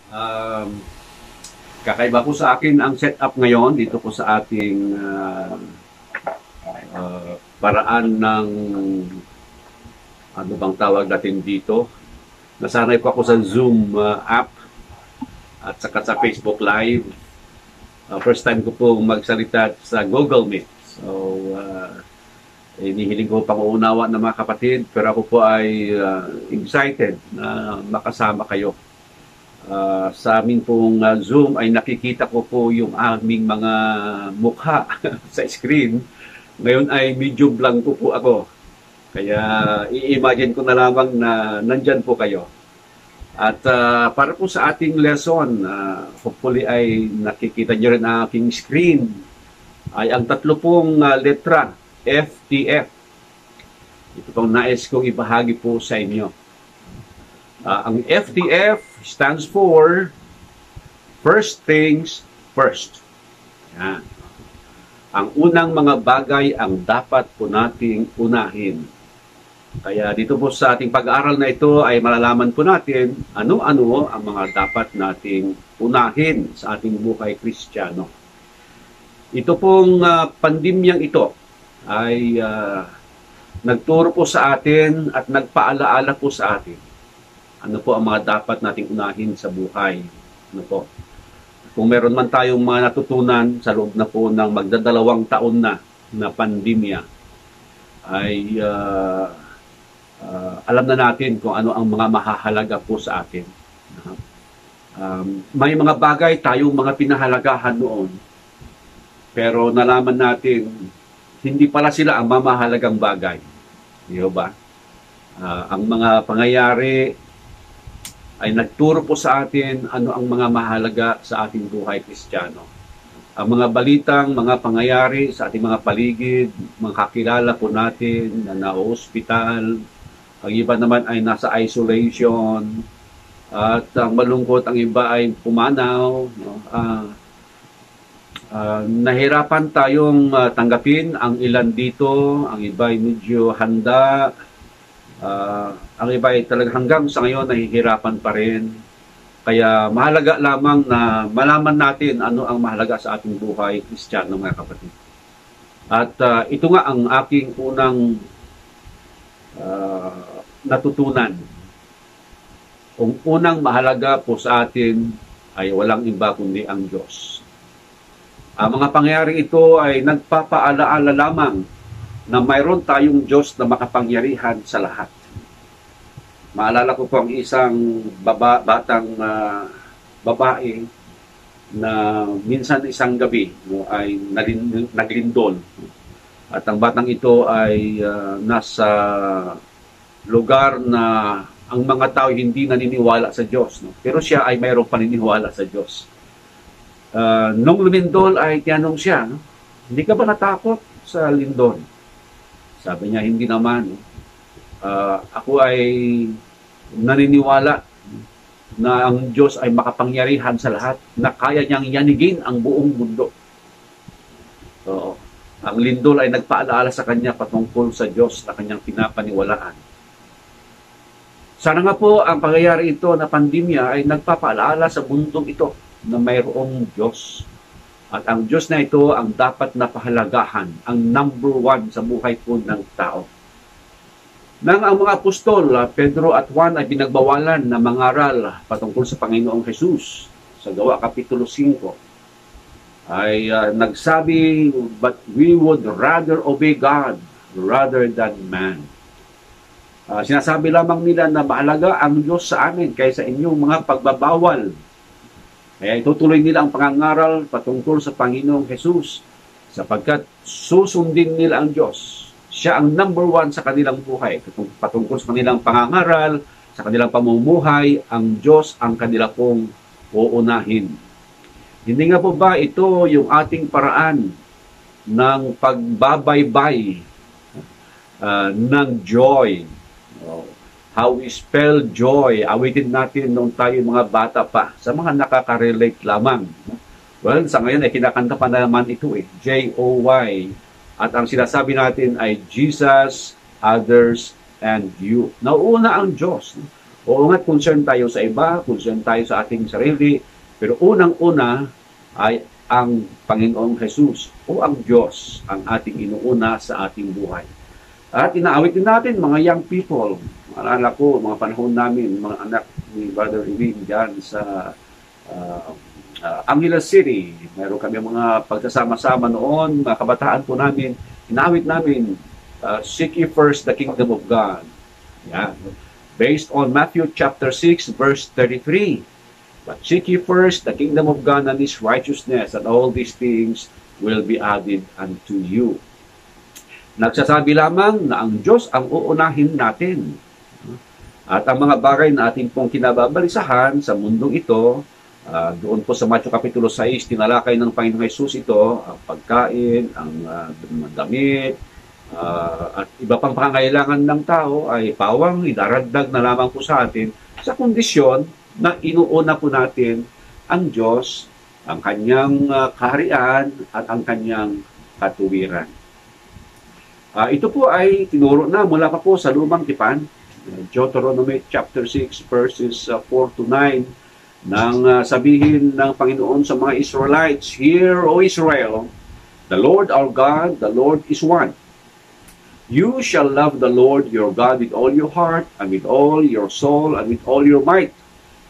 Um, Kakaiba po sa akin ang setup ngayon dito po sa ating paraan ng ano bang tawag natin dito. Nasanay po ako sa Zoom app at saka sa Facebook Live. First time ko po magsalita sa Google Meet. So, inihiling ko pang-uunawa ng mga kapatid, pero ako po ay excited na makasama kayo. Sa amin pong Zoom ay nakikita ko po yung aming mga mukha sa screen. Ngayon ay medyo blanco po ako. Kaya i-imagine ko na lamang na nandyan po kayo. At para po sa ating lesson, hopefully ay nakikita nyo rin ang aking screen, ay ang tatlo pong letra, FTF. Ito pong nais kong ibahagi po sa inyo. Ang FTF stands for First Things First. Yan. Ang unang mga bagay ang dapat po nating unahin. Kaya dito po sa ating pag-aaral na ito ay malalaman po natin ano-ano ang mga dapat nating unahin sa ating buhay Kristiyano. Ito pong pandemyang ito ay nagturo po sa atin at nagpaalaala po sa atin. Ano po ang mga dapat nating unahin sa buhay? Ano po? Kung meron man tayong mga natutunan sa loob na po ng magdadalawang taon na pandemya, ay alam na natin kung ano ang mga mahahalaga po sa atin. May mga bagay tayong mga pinahalagahan noon, pero nalaman natin, hindi pala sila ang mamahalagang bagay. Di ba? Ang mga pangyayari ay nagturo po sa atin ano ang mga mahalaga sa ating buhay Kristiyano. Ang mga balitang, mga pangyayari sa ating mga paligid, mga kakilala po natin na na-hospital, ang iba naman ay nasa isolation, at ang malungkot ang iba ay pumanaw. No? Nahirapan tayong tanggapin ang ilan dito, ang iba ay medyo handa, ang iba ay talagang hanggang sa ngayon nahihirapan pa rin. Kaya mahalaga lamang na malaman natin ano ang mahalaga sa ating buhay Kristiyano, mga kapatid. At ito nga ang aking unang natutunan. Ang unang mahalaga po sa atin ay walang iba kundi ang Diyos. Ang mga pangyayari ito ay nagpapaalaala lamang na mayroon tayong Diyos na makapangyarihan sa lahat. Maalala ko po ang isang batang babae na minsan isang gabi ay naglindol. At ang batang ito ay nasa lugar na ang mga tao hindi naniniwala sa Diyos. Pero siya ay mayroong paniniwala sa Diyos. Nung lumindol ay tinanong siya, hindi ka ba natakot sa lindol? Sabi niya, hindi naman. Ako ay naniniwala na ang Diyos ay makapangyarihan sa lahat, na kaya niyang yanigin ang buong mundo. So, ang lindol ay nagpaalaala sa kanya patungkol sa Diyos na kanyang pinapaniwalaan. Sana nga po ang pangyayari ito na pandemya ay nagpapaalaala sa mundong ito na mayroong Diyos. At ang Diyos na ito ang dapat na pahalagahan, ang number one sa buhay po ng tao. Nang ang mga apostol, Pedro at Juan, ay binagbawalan na mangaral patungkol sa Panginoong Jesus sa Gawa Kapitulo 5, ay nagsabi, but we would rather obey God rather than man. Sinasabi lamang nila na mahalaga ang Diyos sa amin kaysa inyong mga pagbabawal. Kaya itutuloy nila ang pangangaral patungkol sa Panginoong Jesus sapagkat susundin nila ang Diyos. Siya ang number one sa kanilang buhay. Patungkol sa kanilang pangangaral, sa kanilang pamumuhay, ang Diyos ang kanila pong uunahin. Hindi nga po ba ito yung ating paraan ng pagbabaybay ng joy? How we spell joy. Awitin natin noong tayo mga bata pa. Sa mga nakaka-relate lamang. Well, sa ngayon ay kinakanta pa naman ito J-O-Y. At ang sinasabi natin ay Jesus, others, and you. Nauuna ang Diyos. Oo nga, concern tayo sa iba, concern tayo sa ating sarili, pero unang-una ay ang Panginoong Jesus o ang Diyos ang ating inuuna sa ating buhay. At inaawit din natin mga young people. Maalala ko, mga panahon namin, mga anak ni Brother Irene dyan sa Angeles City. Meron kami mga pagkasama-sama noon, mga kabataan po namin. Inaawit namin, seek ye first the kingdom of God. Yan. Based on Matthew chapter 6, verse 33. But seek ye first the kingdom of God and His righteousness, and all these things will be added unto you. Nagsasabi lamang na ang Diyos ang uunahin natin. At ang mga bagay na ating pong kinababalisahan sa mundong ito, doon po sa Matthew Kapitulo 6, tinalakay ng Panginoong Jesus ito, ang pagkain, ang damit, at iba pang pangangailangan ng tao ay pawang idaragdag na lamang po sa atin sa kondisyon na inuuna po natin ang Diyos, ang kanyang kaharian at ang kanyang katuwiran. Ito po ay tinuro na mula pa po sa Lumang Tipan, Deuteronomy chapter 6 verses 4 to 9, nang sabihin ng Panginoon sa mga Israelites, "Hear, O Israel, the Lord our God, the Lord is one. You shall love the Lord your God with all your heart, and with all your soul, and with all your might.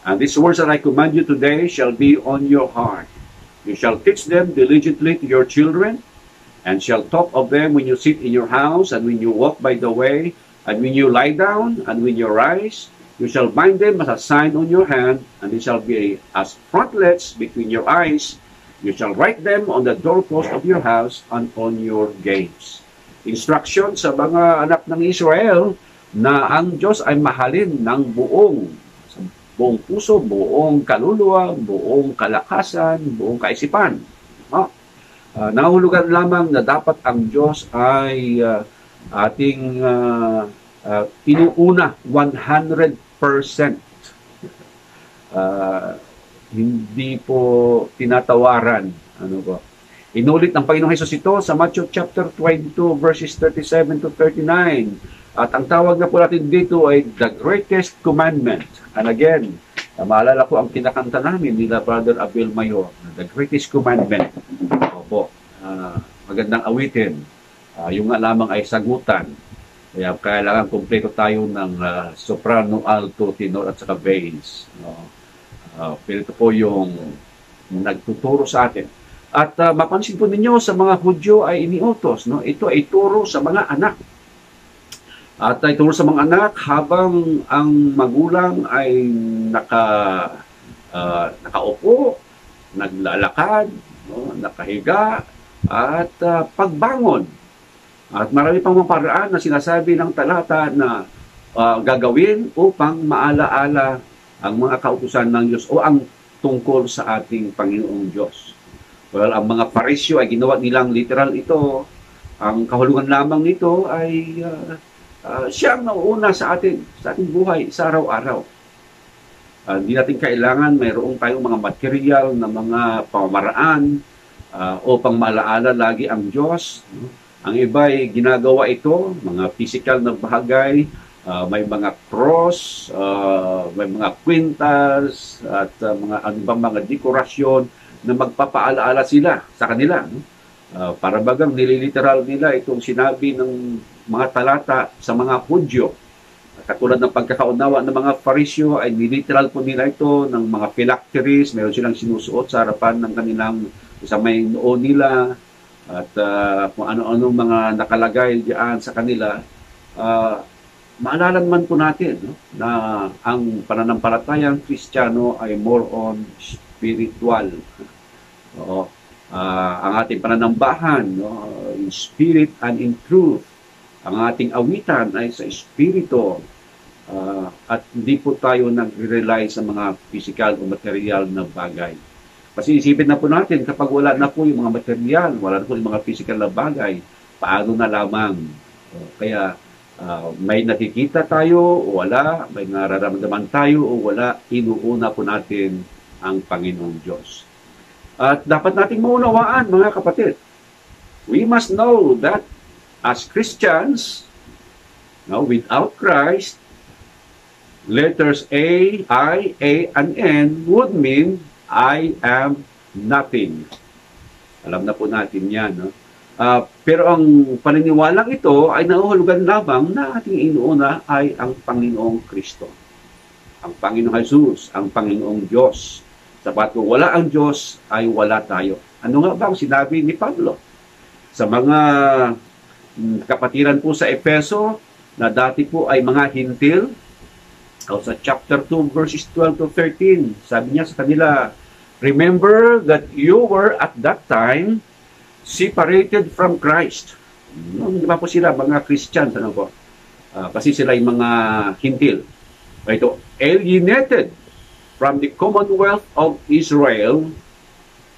And these words that I command you today shall be on your heart. You shall teach them diligently to your children, and shall talk of them when you sit in your house, and when you walk by the way, and when you lie down, and when you rise. You shall bind them as a sign on your hand, and they shall be as frontlets between your eyes. You shall write them on the doorpost of your house and on your gates." Instruction sa mga anak ng Israel na ang Diyos ay mahalin ng buong puso, buong kaluluwa, buong kalakasan, buong kaisipan. Nangahulugan lamang na dapat ang Diyos ay ating inuuna 100%. Hindi po tinatawaran. Ano po? Inulit ng Panginoong Hesus ito sa Matthew chapter 22 verses 37 to 39. At ang tawag na po natin dito ay the greatest commandment. And again, maalala ko ang kinakanta namin nila Brother Abel Mayor, the greatest commandment. Opo, magandang awitin. Yung nga lamang ay sagutan. Kaya kailangan kumpleto tayo ng soprano, alto, tenor at saka bass. Pero ito po yung nagtuturo sa atin. At mapansin po ninyo sa mga Hudyo ay iniutos. No? Ito ay turo sa mga anak. At ituro sa mga anak habang ang magulang ay nakaupo, naglalakad, no? Nakahiga, at pagbangon. At marami pang mga paraan na sinasabi ng talata na gagawin upang maalaala ang mga kautusan ng Diyos o ang tungkol sa ating Panginoong Diyos. Well, ang mga Parisyo ay ginawa nilang literal ito. Ang kahulugan lamang nito ay siya ang nauuna sa ating buhay sa araw-araw. Hindi natin kailangan mayroong tayong mga material na mga pamamaraan upang maalaala lagi ang Diyos. Ang iba ay ginagawa ito, mga physical na bagay, may mga cross, may mga kwintas, at mga anumang mga dekorasyon na magpapaalaala sila sa kanila. Para bagang nililiteral nila itong sinabi ng mga talata sa mga Hudyo. Katulad ng pagkakaunawa ng mga Parisyo ay niliteral po nila ito ng mga phylacteries, meron silang sinusuot sa harapan ng kanilang sa may noo nila, at kung ano-anong mga nakalagay diyan sa kanila. Maalala naman po natin, no, na ang pananampalatayang Kristiyano ay more on spiritual. Ang ating pananambahan, no, in spirit and in truth. Ang ating awitan ay sa espiritu. At hindi po tayo nag-rely sa mga physical o material na bagay. Kasi isipin na po natin, kapag wala na po yung mga material, wala na po yung mga physical na bagay, paano na lamang? Kaya may nakikita tayo o wala, may nararamdaman tayo o wala, inuuna po natin ang Panginoong Diyos. At dapat nating maunawaan, mga kapatid, we must know that as Christians, without Christ, letters A, and N would mean I am nothing. Alam na po natin yan. No? Pero ang paniniwalang ito ay nauhulugan lamang na ating inuuna ay ang Panginoong Kristo. Ang Panginoong Jesus, ang Panginoong Diyos. Sapat kung wala ang Diyos, ay wala tayo. Ano nga ba ang sinabi ni Pablo? Sa mga kapatiran po sa Efeso, na dati po ay mga hintil, o sa chapter 2, verses 12 to 13, sabi niya sa kanila, remember that you were at that time separated from Christ. Hindi ba po sila mga Christians? Ano po? Kasi sila yung mga hintil. Ito, alienated from the commonwealth of Israel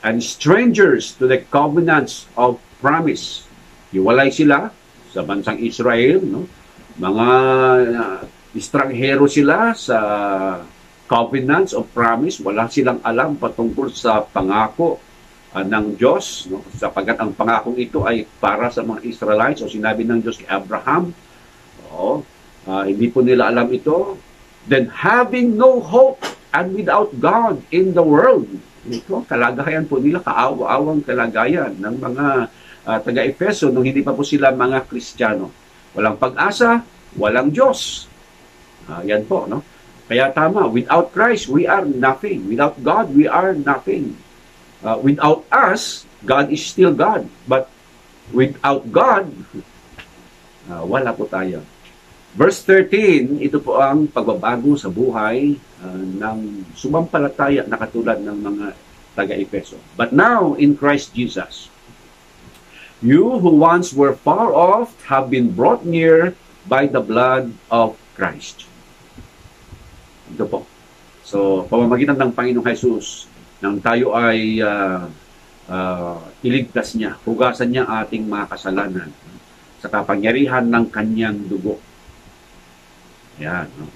and strangers to the covenants of promise. Hiwalay sila sa bansang Israel, no? Mga estranghero sila sa covenants of promise. Wala silang alam patungkol sa pangako ng Diyos, no? Sapagkat ang pangakong ito ay para sa mga Israelites o sinabi ng Diyos kay Abraham. Hindi po nila alam ito. Then having no hope and without God in the world. Ito, kalagayan po nila, kaawa-awang kalagayan ng mga taga-Efeso nung hindi pa po sila mga Kristiyano. Walang pag-asa, walang Diyos. Yan po, no? Kaya tama, without Christ, we are nothing. Without God, we are nothing. Without us, God is still God. But without God, wala po tayo. Verse 13, ito po ang pagbabago sa buhay ng sumampalataya na katulad ng mga taga-Efeso. But now, in Christ Jesus, you who once were far off have been brought near by the blood of Christ. Ito po. So, pamamagitan ng Panginoong Jesus, nang tayo ay iligtas niya, hugasan niya ating mga kasalanan sa kapangyarihan ng kanyang dugo. Yan, no?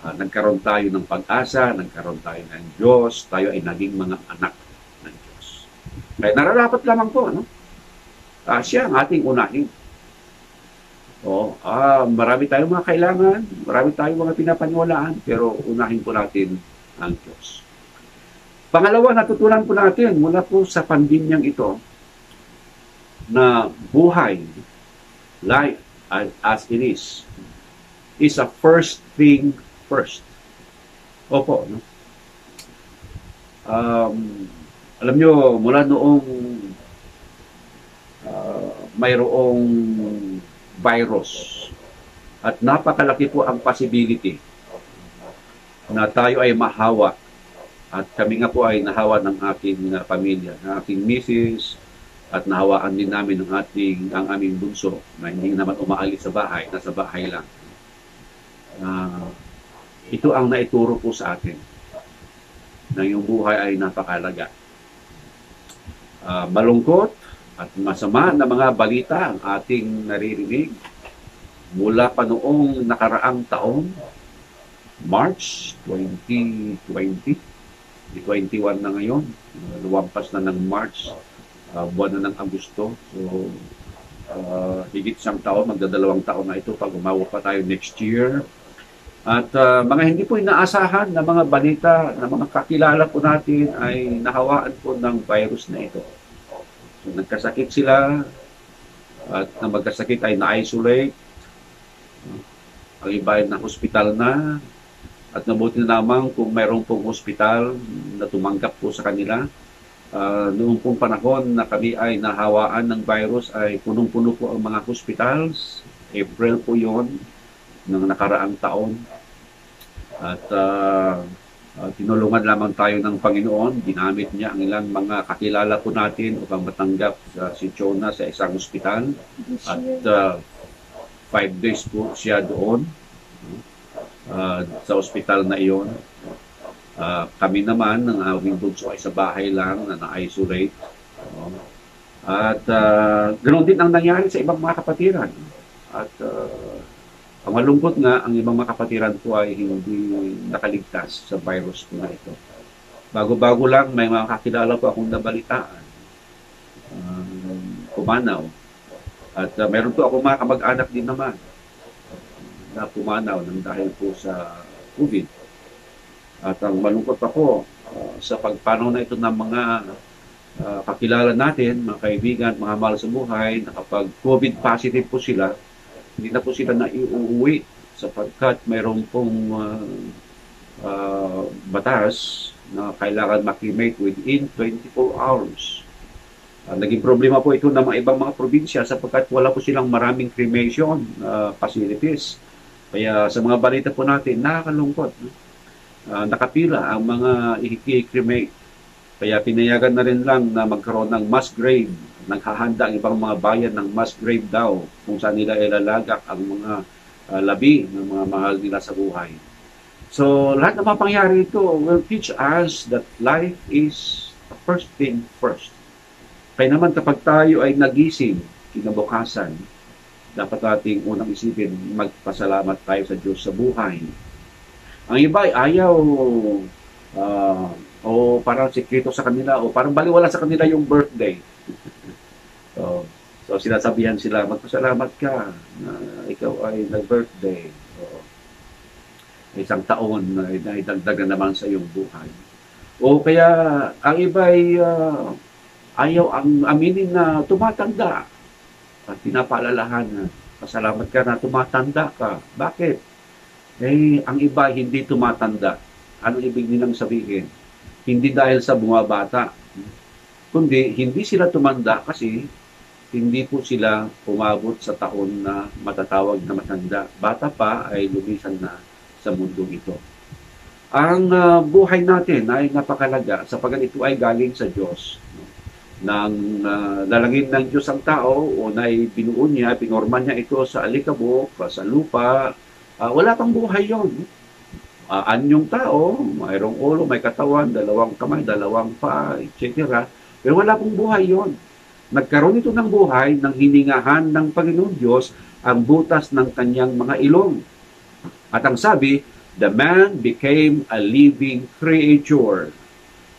Nagkaroon tayo ng pag-asa, nagkaroon tayo ng Diyos, tayo ay naging mga anak ng Diyos. Kaya nararapat lamang po, no? Siya ang ating unahin. Marami tayong mga kailangan, marami tayong mga pinapaniwalaan, pero unahin po natin ang Diyos. Pangalawa, natutunan po natin mula po sa pandemyang ito na buhay, life as it is a first thing first. Opo, no? Alam nyo, mula noong mayroong virus at napakalaki po ang possibility na tayo ay mahawa at kami nga po ay nahawa ng aking pamilya, ng aking misis at nahawaan din namin ang aming bunso na hindi naman umaalis sa bahay, nasa bahay lang. Ito ang naituro po sa atin na yung buhay ay napakalaga. Malungkot at masama na mga balita ang ating naririnig mula pa noong nakaraang taon, March 2020, 21 na ngayon, lumampas na ng March, buwan na ng Agosto. So, higit siyang taon, magdadalawang taon na ito pag umawag pa tayo next year. At mga hindi po inaasahan na mga balita na mga kakilala po natin ay nahawaan po ng virus na ito. So, nagkasakit sila at na magkasakit ay na-isolate. Ang iba ay na-hospital na at nabuti na naman kung mayroong pong hospital na tumanggap po sa kanila. Noong pong panahon na kami ay nahawaan ng virus ay punong-puno po ang mga hospitals. April po yon ng nakaraang taon. At tinulungan lamang tayo ng Panginoon. Ginamit niya ang ilang mga kakilala po natin upang matanggap si Jonah sa isang hospital. At 5 days po siya doon sa hospital na iyon. Kami naman, ng aming bunso ay sa bahay lang na na-isolate. At ganoon din ang nangyari sa ibang mga kapatiran. At ang malungkot nga, ang ibang mga kapatiran po ay hindi nakaligtas sa virus po na ito. Bago-bago lang, may mga kakilala po akong nabalitaan. Pumanaw. At meron po ako mga kamag-anak din naman na pumanaw ng dahil po sa COVID. At ang malungkot pa po, sa pagpanaw na ito ng mga kakilala natin, mga kaibigan, mga mahal sa buhay, na kapag COVID positive po sila, hindi na po sila na iuuwi sapagkat mayroon pong batas na kailangan makimate within 24 hours. Naging problema po ito ng mga ibang mga probinsya sapagkat wala po silang maraming cremation facilities. Kaya sa mga balita po natin, nakakalungkot. Nakapila ang mga i-cremate. Kaya pinayagan na rin lang na magkaroon ng mass grave. Naghahanda ang ibang mga bayan ng mass grave daw kung saan nila ilalagak ang mga labi ng mga mahal nila sa buhay. So, lahat ng mapangyari ito will teach us that life is the first thing first. Kaya naman kapag tayo ay nagising kinabukasan, dapat nating unang isipin, magpasalamat tayo sa Diyos sa buhay. Ang iba ay ayaw o parang sekreto sa kanila o parang baliwala sa kanila yung birthday. So sinasabihan sila, magpasalamat ka na ikaw ay nag-birthday. Isang taon na idagdagan naman sa iyong buhay. O kaya ang iba ay ayaw ang aminin na tumatanda. At pinapaalalahan na pasalamat ka na tumatanda ka. Bakit? Ang iba hindi tumatanda. Ano ibig nilang sabihin? Hindi dahil sa bumabata. Kundi hindi sila tumanda kasi hindi po sila umabot sa taon na matatawag na matanda. Bata pa ay lumisan na sa mundong ito. Ang buhay natin ay napakalaga sapagkat ito ay galing sa Diyos. Nang lalangin ng Diyos ang tao o binuo niya, pinorma niya ito sa alikabok, sa lupa, wala pang buhay yun. Anyong tao, mayroong ulo, may katawan, dalawang kamay, dalawang paa, etc. Pero wala pong buhay yon. Nagkaroon ito ng buhay ng hiningahan ng Panginoon Diyos ang butas ng kanyang mga ilong. At ang sabi, the man became a living creature.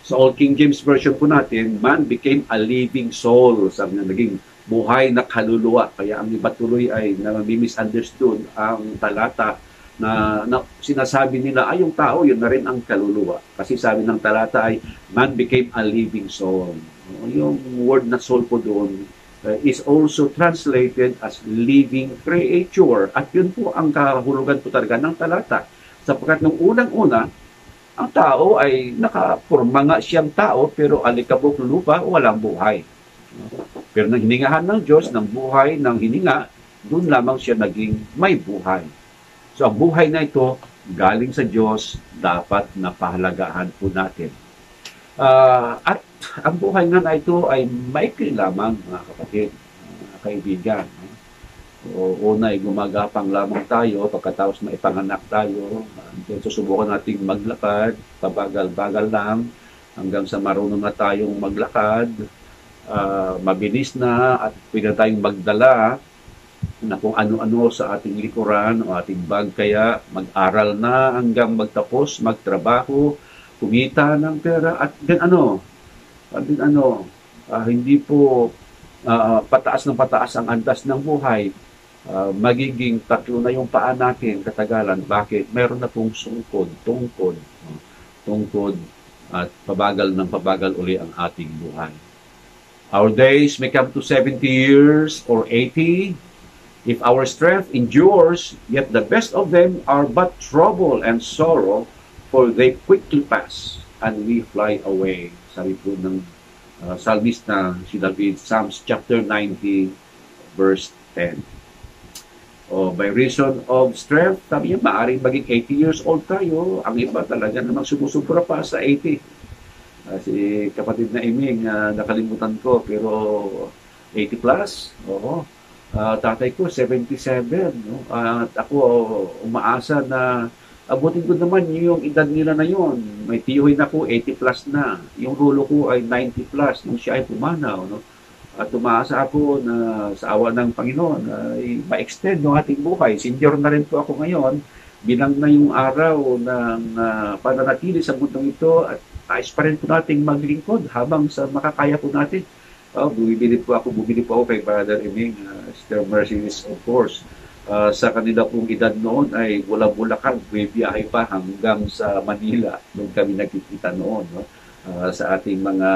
Sa Old King James Version po natin, man became a living soul. Sabi na, naging buhay na kaluluwa. Kaya ang iba tuloy ay nami-misunderstood ang talata na sinasabi nila, yung tao, yun na rin ang kaluluwa. Kasi sabi ng talata ay, man became a living soul. Yung word na soul po doon is also translated as living creature. At yun po ang kahulugan po talaga ng talata. Sapagkat nung unang-una, ang tao ay nakapurma nga siyang tao, pero alikabok lupa, walang buhay. Pero nang hiningahan ng Diyos, ng buhay, ng hininga, doon lamang siya naging may buhay. So ang buhay na ito, galing sa Diyos, dapat napahalagahan po natin. At ang buhay nga na ito ay maikli lamang, mga kapatid, mga kaibigan. Una ay gumagapang lamang tayo, pagkatapos maipanganak tayo, susubukan nating maglakad, pabagal-bagal lang, hanggang sa marunong na tayong maglakad, mabilis na at pwede tayong magdala na kung ano-ano sa ating likuran o ating bag, kaya mag-aral na hanggang magtapos, magtrabaho, kumita ng pera at hindi po pataas ng pataas ang andas ng buhay. Magiging tatlo na yung paa natin katagalan. Bakit? Meron na pong tungkod at pabagal ng pabagal uli ang ating buhay. Our days may come to 70 years or 80. If our strength endures, yet the best of them are but trouble and sorrow, for they quickly pass and we fly away. Sabi po ng Psalmista si David, Psalms chapter 90, verse 10. By reason of strength, sabi niya, maaaring maging 80 years old tayo. Ang iba talaga namang sumusubra pa sa 80. Si kapatid na Iming, nakalimutan ko, pero 80 plus. Tatay ko, 77. No? At ako, umaasa na abutin ko naman yung edad nila na yun. May tiyuhin na po, 80 plus na. Yung lolo ko ay 90 plus nung siya ay pumanaw. No? At umaasa ako na sa awa ng Panginoon ay ma-extend yung ating buhay. Senior na rin po ako ngayon. Bilang na yung araw ng pananatili sa mundong ito at ayos pa rin po nating maglingkod habang sa makakaya po natin. Bumili po ako kay Brother Eming, Sister Mercedes, of course. sa kanila pong edad noon ay mula Bulacan, bibiyahe pa hanggang sa Manila. Doon kami nagkikita noon, no? Sa ating mga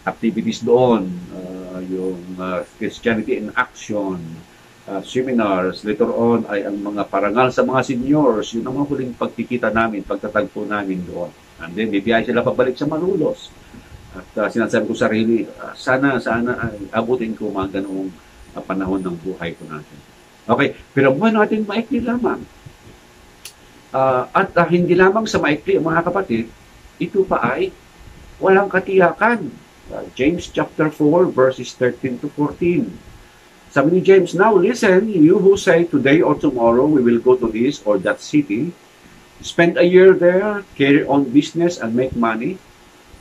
activities doon, yung Christianity in Action, seminars, later on ay ang mga parangal sa mga seniors, yun ang mga huling pagkikita namin, pagtatagpo namin doon. And then, bibiyahe sila pabalik sa Malolos. At sinasabi ko sarili, sana ay abutin ko mga ganoong panahon ng buhay ko natin. Okay, pero buhay natin maikli lamang. At hindi lamang sa maikli, mga kapatid, ito pa ay walang katiyakan. James chapter 4, verses 13 to 14. Sabi ni James, "Now listen, you who say today or tomorrow we will go to this or that city, spend a year there, carry on business and make money.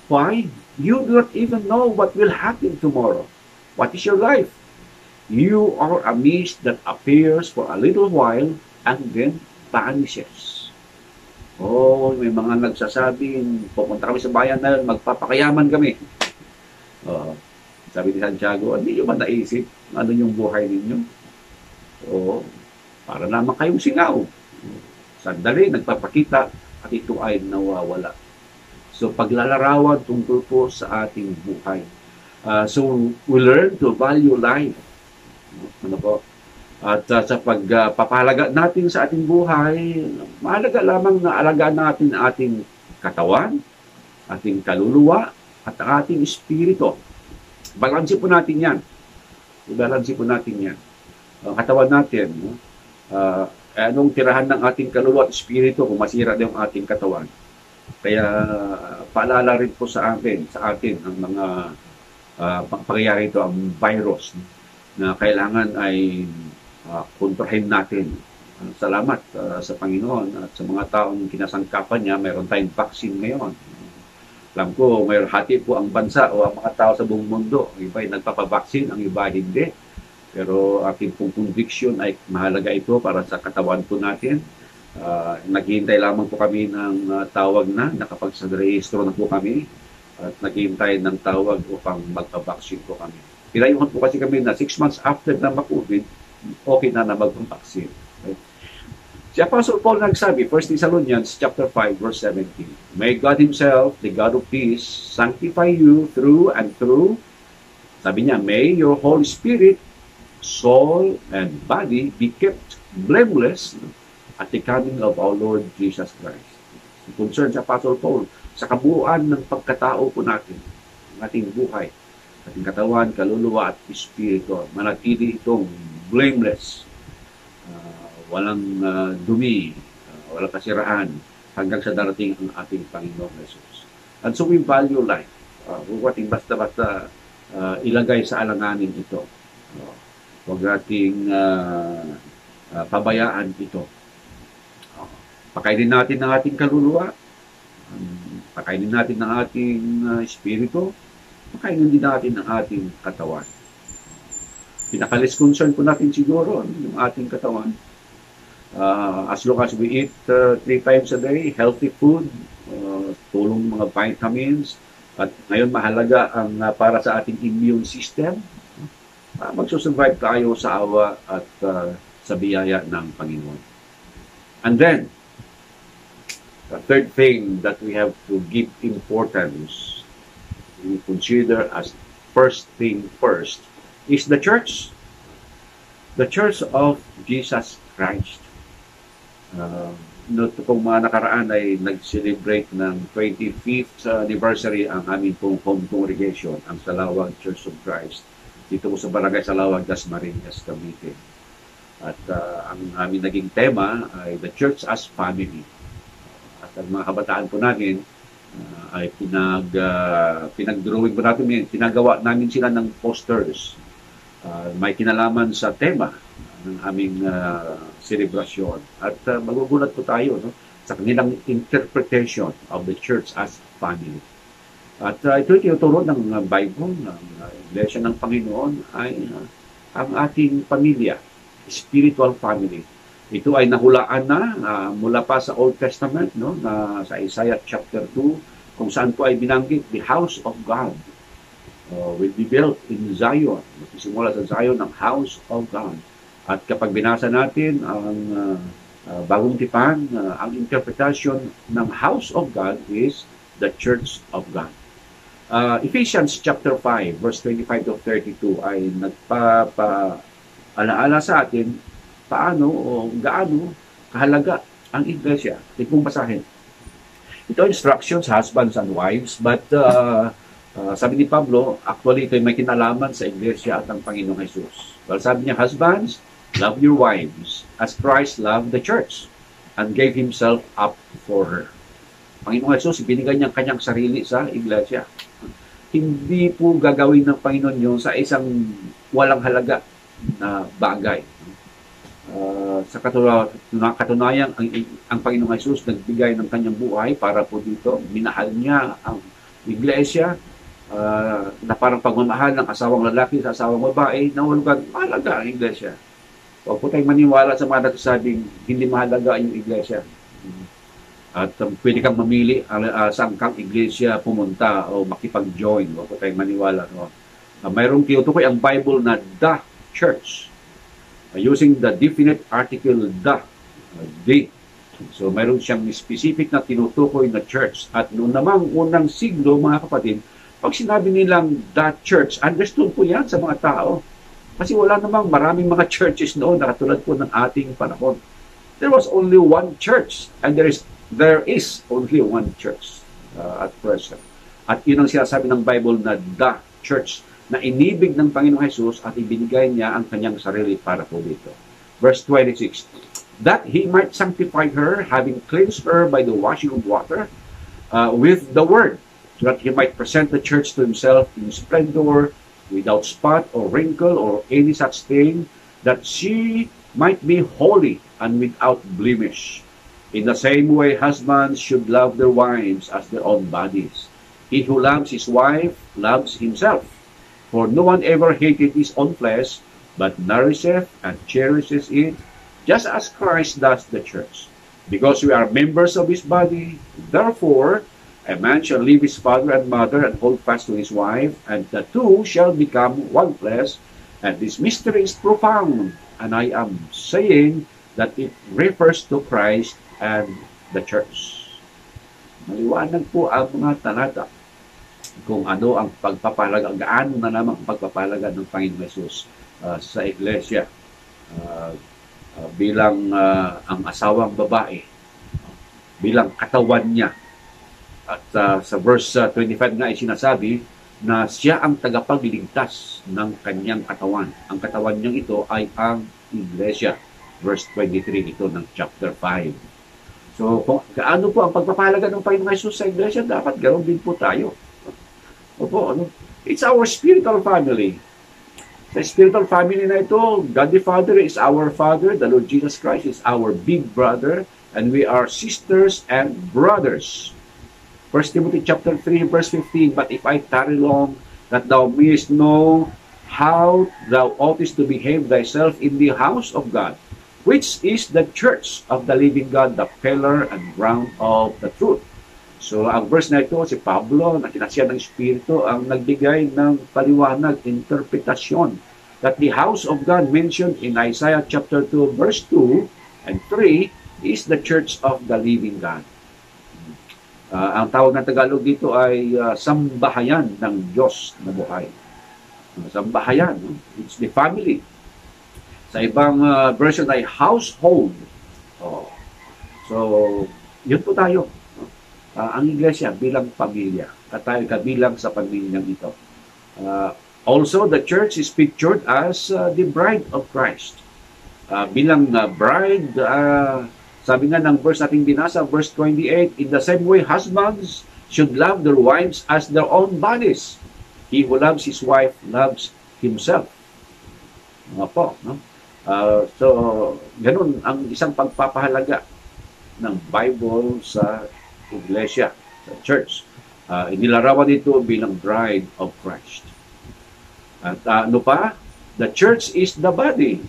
Why? You do not even know what will happen tomorrow. What is your life? You are a mist that appears for a little while and then vanishes." Oh, may mga nagsasabing, pupunta kami sa bayan na magpapakayaman kami. Sabi ni Santiago, hindi nyo ba naisip ano yung buhay ninyo? Oo, para naman kayong singaw. Sandali, nagpapakita at ito ay nawawala. So, paglalarawan tungkol po sa ating buhay. So, we learn to value life. Ano po? At sa pagpapahalaga natin sa ating buhay, mahalaga lamang na alagaan natin ating katawan, ating kaluluwa, at ang ating espiritu. Balansin po natin yan. Ibalansin po natin yan. Ang katawan natin, anong tirahan ng ating kaluluwa at espiritu kung masira na yung ating katawan. Kaya paalala rin po sa atin ang mga pangyayari ito, ang virus na kailangan ay kontrahin natin. Salamat sa Panginoon at sa mga taong kinasangkapan niya, mayroon tayong vaccine ngayon. Alam ko, mayroon hati po ang bansa o ang mga tao sa buong mundo. Ang iba ay nagpapavaksin, ang iba hindi. Pero aking pong conviction ay mahalaga ito para sa katawan po natin. Naghihintay lamang po kami ng tawag na nakapag-rehistro na po kami at naghihintay ng tawag upang magpavaksin po kami. Pinayuhan po kasi kami na 6 months after na mag-COVID, okay na magpavaksin. Right? Si Apostle Paul nagsabi, 1 Thessalonians chapter 5, verse 17, "May God Himself, the God of peace, sanctify you through and through." Sabi niya, "May your whole spirit, soul, and body be kept blameless at the coming of our Lord Jesus Christ." Concern sa Apostle Paul sa kabuuan ng pagkatao po natin, ang ating buhay, ating katawan, kaluluwa at espiritu. Manatili itong blameless, walang dumi, walang kasiraan hanggang sa darating ang ating Panginoong Jesus. And so we value life. Huwag ating basta-basta ilagay sa alanganin ito. Huwag ating pabayaan ito. Pakainin natin ang ating kaluluwa, pakainin natin ang ating espiritu, pakainin din natin ang ating katawan. Pinakalis concern po natin siguro yung ating katawan. As long as we eat 3 times a day, healthy food, tulong mga vitamins, at ngayon mahalaga ang para sa ating immune system, magsusurvive tayo sa awa at sa biyaya ng Panginoon. And then, the third thing that we have to give importance, we consider as first thing first, is the church. The Church of Jesus Christ. Noto pong mga nakaraan ay nag-celebrate ng 25th anniversary ang aming pong home congregation, ang Salawag Church of Christ, dito po sa Barangay Salawag, Dasmariñas, Cavite. At ang aming naging tema ay The Church as Family. At ang mga kabataan po natin ay pinag-drawing po natin, pinagawa namin sila ng posters. May kinalaman sa tema ng aming celebration. At magugulat po tayo sa kanilang interpretation of the church as family. At ito tinuturo ng Bible, ng Iglesia ng Panginoon, ay ang ating pamilya, spiritual family. Ito ay nahulaan na mula pa sa Old Testament, na sa Isaiah chapter 2, kung saan po ay binanggit, the house of God will be built in Zion. Magsisimula sa Zion ng house of God. At kapag binasa natin ang bagong tipan, ang interpretation ng house of God is the church of God. Ephesians chapter 5 verse 25 to 32 ay nagpapa-alaala sa atin paano o gaano kahalaga ang iglesia. Ito pong basahin. Ito instructions, husbands and wives, but sabi ni Pablo, actually ito may kinalaman sa iglesia at ang Panginoong Jesus. Well, sabi niya, husbands, love your wives as Christ loved the church and gave Himself up for her. Panginoong Jesus, binigay niya kanyang sarili sa iglesia. Hindi po gagawin ng Panginoon yun sa isang walang halaga na bagay. Sa katunayan, ang Panginoong Jesus nagbigay ng kanyang buhay para po dito. Minahal niya ang iglesia na parang pagmamahal ng asawang lalaki sa asawang babae na walang mahalaga ang iglesia. Huwag po tayong maniwala sa mga nagsasabing hindi mahalaga yung iglesia. At pwede kang mamili saan kang iglesia pumunta o makipag-join. Huwag po tayong maniwala. No? Mayroong tinutukoy ang Bible na the church. Using the definite article the. So mayroon siyang specific na tinutukoy na church. At noong namang unang siglo, mga kapatid, pag sinabi nilang the church, understood po yan sa mga tao. Kasi wala namang maraming mga churches noon na katulad po ng ating panahon. There was only one church and there is only one church at present. At yun ang sinasabi ng Bible na the church na inibig ng Panginoong Jesus at ibinigay niya ang kanyang sarili para po dito. Verse 26, that He might sanctify her, having cleansed her by the washing of water with the word, so that He might present the church to Himself in splendor, without spot or wrinkle or any such thing, that she might be holy and without blemish. In the same way, husbands should love their wives as their own bodies. He who loves his wife loves himself. For no one ever hated his own flesh, but nourisheth and cherishes it, just as Christ does the church. Because we are members of His body, therefore, a man shall leave his father and mother and hold fast to his wife, and the two shall become one flesh. And this mystery is profound, and I am saying that it refers to Christ and the church. Maliwanag po ang mga talata kung ano ang pagpapalaga, gaano na naman ang pagpapalaga ng Panginoon Jesus sa iglesia bilang ang asawang babae, bilang katawan niya. At sa verse 25 nga ay sinasabi na siya ang tagapagligtas ng kanyang katawan. Ang katawan niyang ito ay ang iglesia. Verse 23 ito ng chapter 5. So, kung gaano po ang pagpapahalaga ng Panginoong Jesus sa iglesia, dapat ganoon din po tayo. Opo, ano? It's our spiritual family. Sa spiritual family na ito, God the Father is our Father, the Lord Jesus Christ is our big brother, and we are sisters and brothers. 1 Timothy chapter 3, verse 15, but if I tarry long, that thou mayest know how thou oughtest to behave thyself in the house of God, which is the church of the living God, the pillar and ground of the truth. So, ang verse na ito, si Pablo, na kinasiya ng Espiritu, ang nagbigay ng paliwanag, interpretasyon, that the house of God mentioned in Isaiah chapter 2, verse 2 and 3 is the church of the living God. Ang tawag ng Tagalog dito ay sambahayan ng Diyos na buhay. Sambahayan, it's the family. Sa ibang version ay household. So, yun po tayo. Ang iglesia bilang pamilya. At tayo kabilang sa pamilyang ito. Also, the church is pictured as the bride of Christ. Bilang bride, sabi nga ng verse nating binasa, verse 28, in the same way, husbands should love their wives as their own bodies. He who loves his wife loves himself. Mga po, no? So, ganun ang isang pagpapahalaga ng Bible sa iglesia, sa church. Inilarawan dito bilang bride of Christ. At ano pa? The church is the body.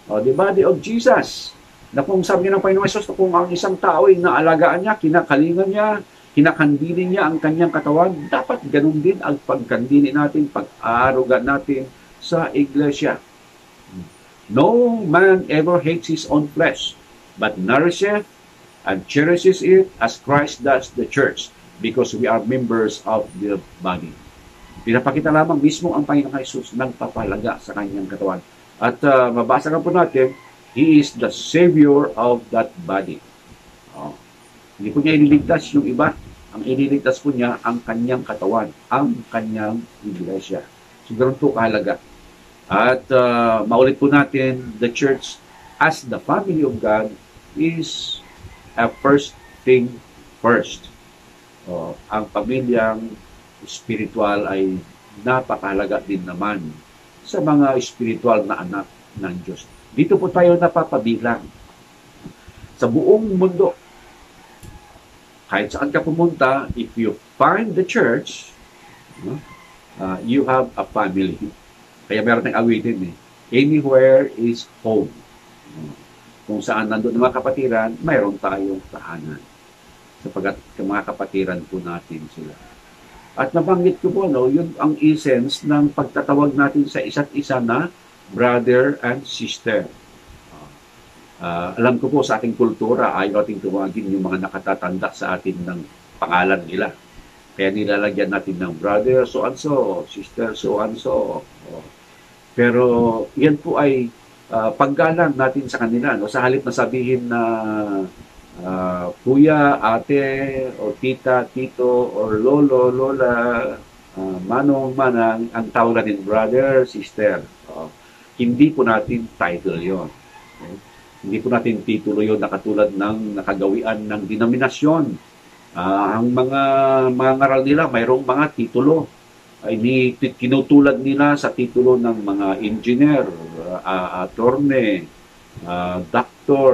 The body of Jesus. Na kung sabi ng Panginoon Jesus, kung ang isang tao ay naalagaan niya, kinakalingan niya, kinakandili niya ang kanyang katawan, dapat ganun din ang pagkandili natin, pag-aaruga natin sa iglesia. No man ever hates his own flesh, but nourisheth and cherishes it as Christ does the church, because we are members of the body. Pinapakita lamang mismo ang Panginoong Jesus nagpapalaga sa kanyang katawan. At mabasa ka po natin, He is the Savior of that body. Oh. Hindi po niya iniligtas yung iba. Ang iniligtas po niya ang kanyang katawan, ang kanyang iglesia. So, ganoon po kahalaga. At maulit po natin, the church as the family of God is a first thing first. Ang pamilyang spiritual ay napakahalaga din naman sa mga spiritual na anak ng Diyos. Dito po tayo napapabilang. Sa buong mundo, kahit saan ka pumunta, if you find the church, you have a family. Kaya meron tayong awitin anywhere is home. Kung saan nandun ang mga kapatiran, mayroon tayong tahanan. Sapagat mga kapatiran po natin sila. At nabanggit ko po, yun ang essence ng pagtatawag natin sa isa't isa na brother and sister. Alam ko po sa ating kultura, ayaw ating tumawagin yung mga nakatatanda sa atin ng pangalan nila. Kaya nilalagyan natin ng brother so-and-so, sister so-and-so. Pero yan po ay paggalang natin sa kanila. Sa halip na sabihin na kuya, ate, o tita, tito, or lolo, lola, manong, manang, ang tawag natin brother, sister. Hindi po natin title yon. Hindi po natin titulo yon na katulad ng nakagawian ng denominasyon. Ang mga ngaral nila, mayroong mga titulo. Ay tinutulad nila sa titulo ng mga engineer, attorney, doctor,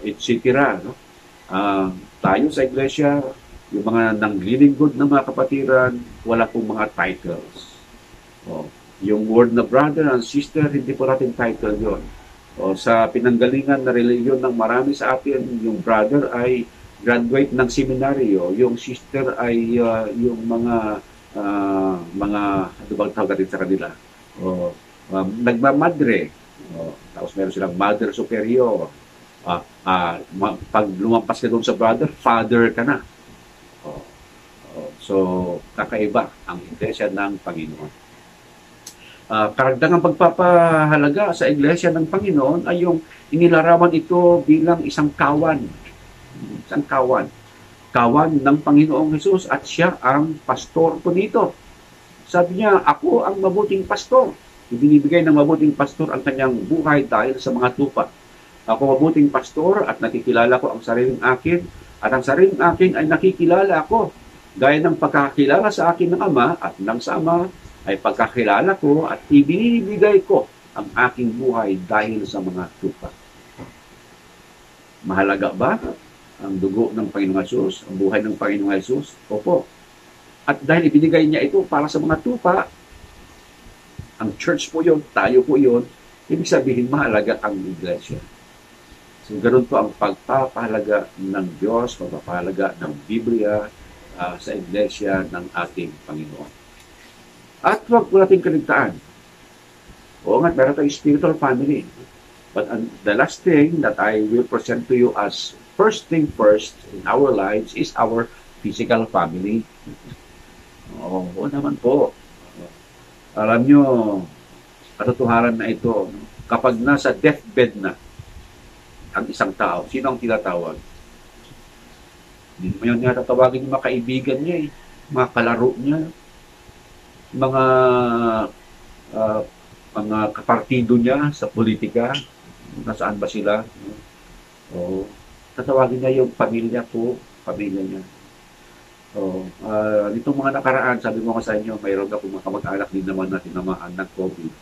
etc. Tayo sa iglesia, yung mga nanglilingkod ng mga kapatiran, wala pong mga titles. Yung word na brother and sister, hindi po natin title yon. Sa pinanggalingan na reliyon ng marami sa atin, yung brother ay graduate ng seminaryo, yung sister ay yung mga ano bang tawag natin sa kanila? Nagmamadre. Tapos meron silang mother superior. Pag lumampas ka doon sa brother, father ka na. So, kakaiba ang iglesia ng Panginoon. Karagdagang pagpapahalaga sa iglesia ng Panginoon ay yung inilarawan ito bilang isang kawan. Isang kawan. Kawan ng Panginoong Hesus at siya ang pastor po dito. Sabi niya, ako ang mabuting pastor. Ibinibigay ng mabuting pastor ang kanyang buhay dahil sa mga tupa. Ako mabuting pastor at nakikilala ko ang sariling akin at ang sariling akin ay nakikilala ako. Gaya ng pagkakilala sa akin ng Ama at ng sa Ama ay pagkakilala ko at ibinibigay ko ang aking buhay dahil sa mga tupa. Mahalaga ba ang dugo ng Panginoong Hesus, ang buhay ng Panginoong Hesus? Opo. At dahil ibinigay niya ito para sa mga tupa, ang church po yun, tayo po yun, ibig sabihin mahalaga ang iglesia. So, ganoon po ang pagpapahalaga ng Diyos, pagpapahalaga ng Biblia sa iglesia ng ating Panginoon. At huwag po natin kaligtaan. Oo nga, meron tayong spiritual family. But the last thing that I will present to you as first thing first in our lives is our physical family. Oo naman po. Alam nyo, katotohanan na ito, kapag nasa deathbed na ang isang tao, sino ang tinatawag? Hindi mo yun nga tatawagin yung mga kaibigan niya, mga kalaro niya, mga kapartido niya sa politika, nasaan ba sila? Tatawagin niya yung pamilya niya. Nitong mga nakaraan, sabi mo ko sa inyo, mayroon ka mga kamag-anak din naman na tinamaan ng COVID.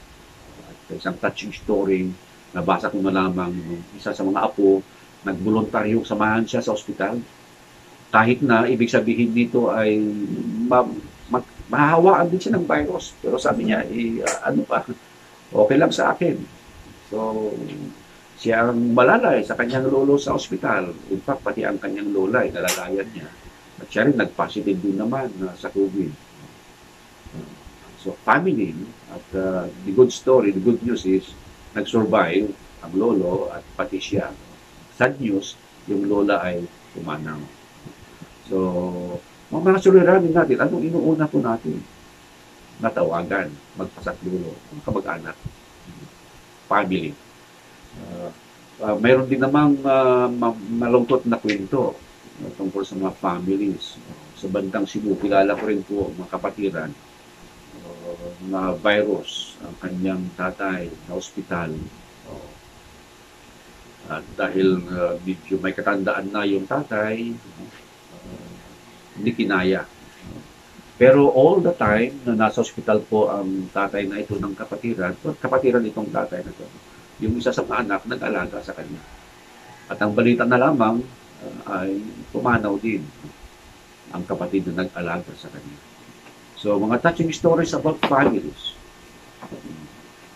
Isang touching story, nabasa ko na lamang, isa sa mga apo, nagboluntaryong samahan siya sa ospital. Kahit na, ibig sabihin nito ay mahahawaan din siya ng virus. Pero sabi niya, okay lang sa akin. So, siya ang malalay sa kanyang lolo sa ospital. In fact, pati ang kanyang lola ay nalalayan niya. At siya rin nag-positive din naman sa COVID. So, family. At the good story, the good news is, nag-survive ang lolo at pati siya. Sad news, yung lola ay pumanaw. So, mga suliranin natin, anong inuuna po natin? Natawagan, magpasaklulo, ang kamag-anak, family. Mayroon din namang malungkot na kwento tungkol sa mga families. Sa bandang Cebu, kilala ko rin po mga kapatiran na virus ang kanyang tatay na ospital. At dahil medyo may katandaan na yung tatay, hindi kinaya. Pero all the time na nasa ospital po ang tatay na ito ng kapatiran itong tatay na ito, yung isa sa mga anak nag-alaga sa kanya. At ang balita na lamang ay pumanaw din ang kapatid na nag-alaga sa kanya. So, mga touching stories about families.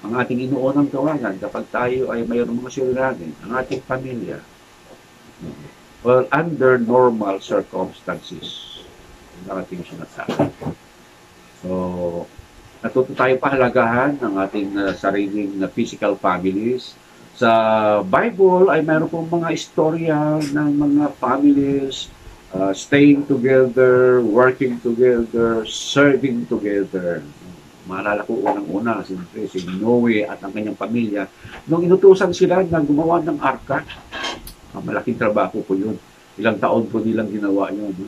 Ang ating inuunang gawanan kapag tayo ay mayroong mga suliranin, ang ating pamilya. Well, under normal circumstances, ang ating sinasabi. So, natuto tayo pahalagahan ng ating sariling physical families. Sa Bible ay mayroon pong mga istorya ng mga families staying together, working together, serving together. Maalala ko unang-una, siyempre, si Noe at ang kanyang pamilya. Nung inutusan sila na gumawa ng arka, malaking trabaho po yun. Ilang taon po nilang ginawa yun. No?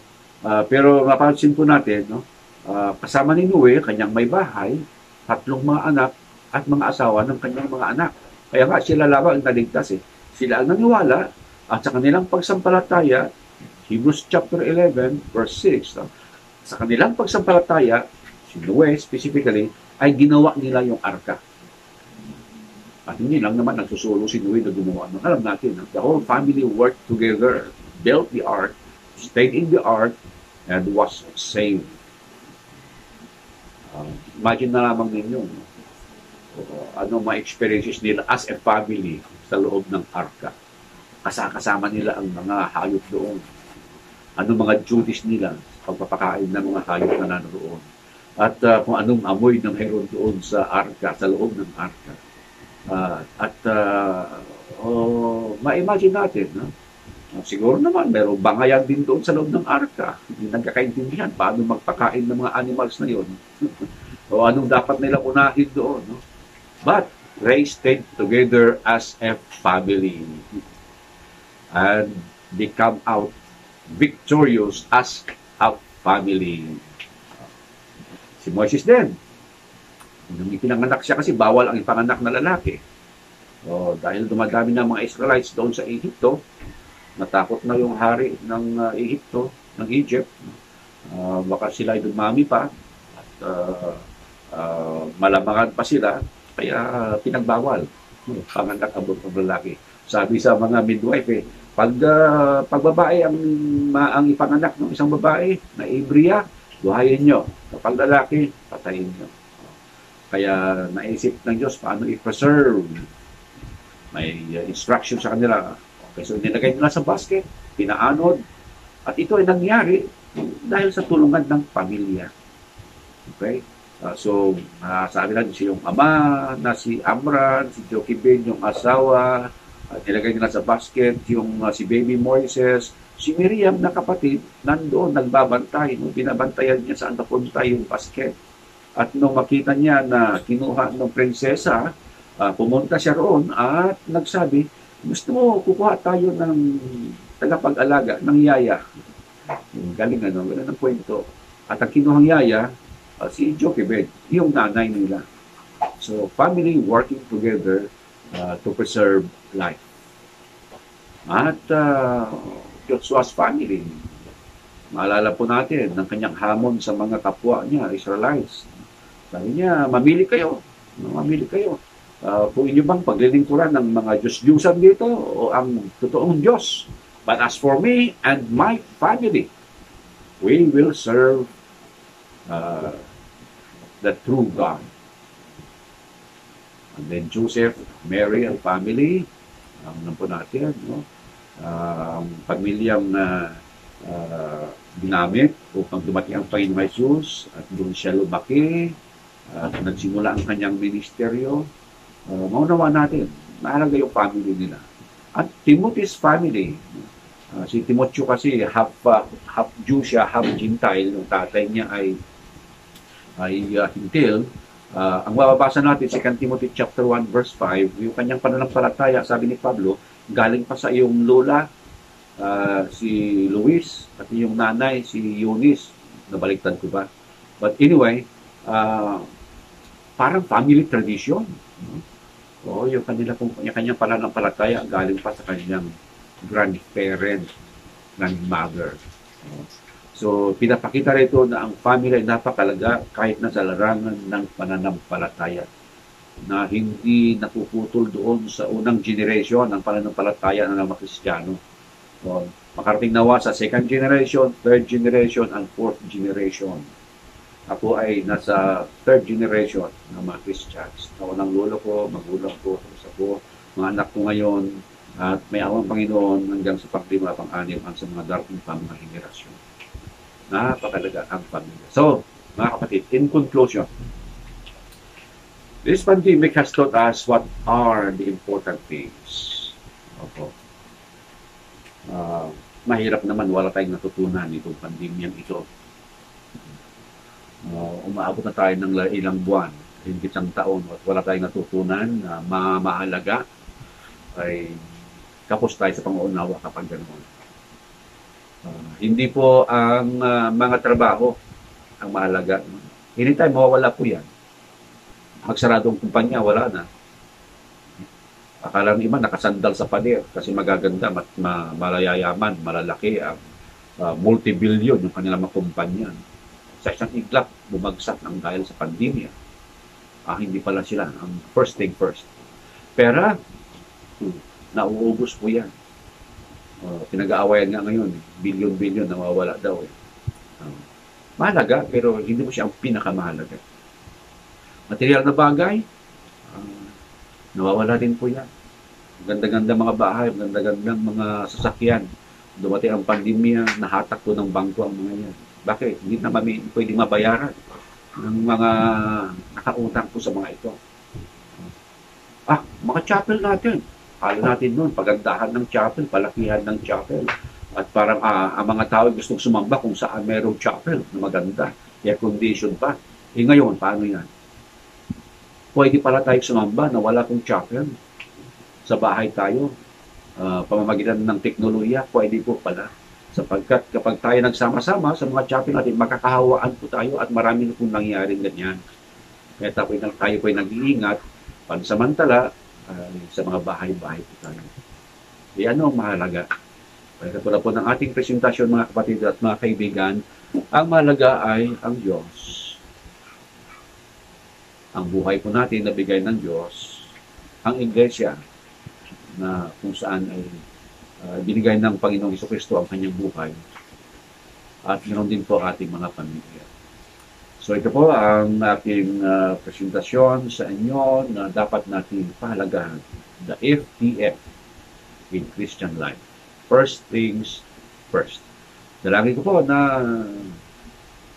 Pero mapansin po natin, no? Kasama ni Noe, kanyang may bahay, 3 mga anak at mga asawa ng kanyang mga anak. Kaya nga sila lamang ang naligtas. Sila ang naniwala at sa kanilang pagsampalataya, Hebrews chapter 11, verse 6, no? Sa kanilang pagsampalataya, si Noe specifically, ay ginawa nila yung arka. At hindi lang naman nagsusulo si Noe na gumawa. Alam natin, the whole family worked together, built the ark, stayed in the ark, and was saved. Imagine na lamang ninyo, no? Ano mga experiences nila as a family sa loob ng arka. Kasama nila ang mga hayop doon. Ano mga duties nila sa pagpapakain ng mga hayop na naroon. At kung anong amoy na mayroon doon sa arka, sa loob ng arka. Ma-imagine natin, no? Siguro naman, mayroong bangayan din doon sa loob ng arka. Hindi nagkakaintindihan paano magpakain ng mga animals na yun. O anong dapat nila unahin doon. No? But they stayed together as a family. And they come out victorious as a family. Si Moses din. Nung ipinanganak siya kasi bawal ang ipanganak na lalaki. So, dahil dumadami na mga Israelites doon sa Egypto, natakot na yung hari ng Egypt. Baka sila ay dumami pa at malamangan pa sila, kaya pinagbawal panganak ang lalaki. Sabi sa mga midwife, pag babae ang ipanganak ng isang babae na Ibria, buhayin nyo. Kapag lalaki, patayin nyo. Kaya naisip ng Diyos paano i-preserve. May instruction sa kanila. Okay, so nilagay nila sa basket, pinaanod, at ito ay nangyari dahil sa tulungan ng pamilya. Okay? Sabi natin si yung ama na si Amran, si Jochebed, yung asawa, nilagay nila sa basket, yung si baby Moises, si Miriam na kapatid, nandoon, nagbabantay, binabantayan niya saan napunta yung basket. At nung makita niya na kinuha ng prinsesa, pumunta siya roon at nagsabi, gusto mo kukuha tayo ng tagapag-alaga, ng yaya. Galing ganun ang kwento. At ang kinuhang yaya, si Jochebed, yung nanay nila. So, family working together to preserve life. At Joshua's family, maalala po natin ng kanyang hamon sa mga kapwa niya, Israelites. Sabi niya, mamili kayo. Kung inyo bang paglilingkuran ng mga Diyos-Diyusan dito o ang totoong Diyos. But as for me and my family, we will serve the true God. And then Joseph, Mary, and family, alam po natin, no? Ang pamilyang ginamit upang dumating ang Panginoon Jesus at doon siya lumaki at nagsimula ang kanyang ministeryo. maunawa natin, mahalaga yung family nila. At Timothy's family, si Timoteo kasi half Jew siya, half Gentile. Yung tatay niya ay Hintil. Ang mababasa natin, 2 Timothy chapter 1 verse 5, yung kanyang pananampalataya, sabi ni Pablo, galing pa sa iyong lola, si Luis, at yung nanay, si Eunice. Nabaliktad ko ba? But anyway, parang family tradition. O, yung kanyang pananampalataya galing pa sa kanyang grandparent, grandmother. So, pinapakita rito na ang family ay napakalaga kahit na sa larangan ng pananampalataya, na hindi napuputol doon sa unang generation ng pananampalataya ng mga Kristiyano. So, makarating nawa sa second generation, third generation, and fourth generation. Ako ay nasa third generation ng mga Christians. Ako ng lolo ko, magulang ko, tapos ako, mga anak ko ngayon, at may awang Panginoon hanggang sa pang-5, pang-6, at sa mga darating pa mga henerasyon. Napakalaga ang pamilya. So, mga kapatid, in conclusion, this pandemic has taught us what are the important things. Opo. Mahirap naman, wala tayong natutunan itong pandemyang ito. Umaabot na tayo ng ilang buwan, hindi isang taon, at wala tayong natutunan na mahalaga, ay kapos tayo sa pangunawa kapag ganoon. Hindi po ang mga trabaho ang mahalaga. Anytime mawawala po yan. Magsaradong kumpanya, wala na. Akala ng iba nakasandal sa pader kasi magaganda, malayayaman, malalaki ang multi-billion yung kanilang mga kumpanya. Sa isang iglap, bumagsak ang dahil sa pandemya. Hindi pala sila ang first thing first. Pero, nauubos po yan. Pinag-aawayan nga ngayon, billion-billion nawawala daw. Mahalaga, pero hindi mo siya ang pinakamahalaga. Material na bagay, nawawala din po yan. Ganda-ganda mga bahay, ganda-ganda mga sasakyan. Dumating ang pandemya, nahatak po ng bangko ang mga yan. Bakit? Hindi naman pwedeng mabayaran ng mga nakautang po sa mga ito. Mga chapel natin. Kala natin noon, pagandahan ng chapel, palakihan ng chapel. At parang ang mga tao gustong sumamba kung saan mayroong chapel na maganda. Air condition pa. Ngayon, paano yan? Pwede pala tayo sumamba na wala pong chapel. Sa bahay tayo, pamamagitan ng teknolohiya, pwede po pala. Sapagkat kapag tayo nagsama-sama sa mga chapel natin, makakahawaan po tayo at marami na pong nangyaring ganyan. Kaya tayo po ay nag-iingat, pansamantala, sa mga bahay-bahay po tayo. Yan ang mahalaga. Kaya katulad po ng ating presentasyon, mga kapatid at mga kaibigan, ang mahalaga ay ang Diyos. Ang buhay po natin na bigay ng Diyos, ang Iglesia, na kung saan ay binigay ng Panginoong Jesucristo ang kanyang buhay, at ganoon din po ating mga pamilya. So ito po ang aking presentasyon sa inyo na dapat natin pahalagahan, the FTF in Christian life. First things first. Dalangin ko po na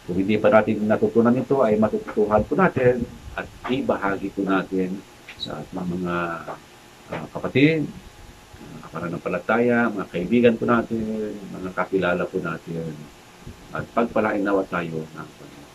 kung hindi pa natin natutunan ito, ay matututuhan po natin at ibahagi po natin sa mga kapatid, mga pananampalataya, mga kaibigan po natin, mga kakilala po natin, at pagpalain nawa tayo ng Panginoon.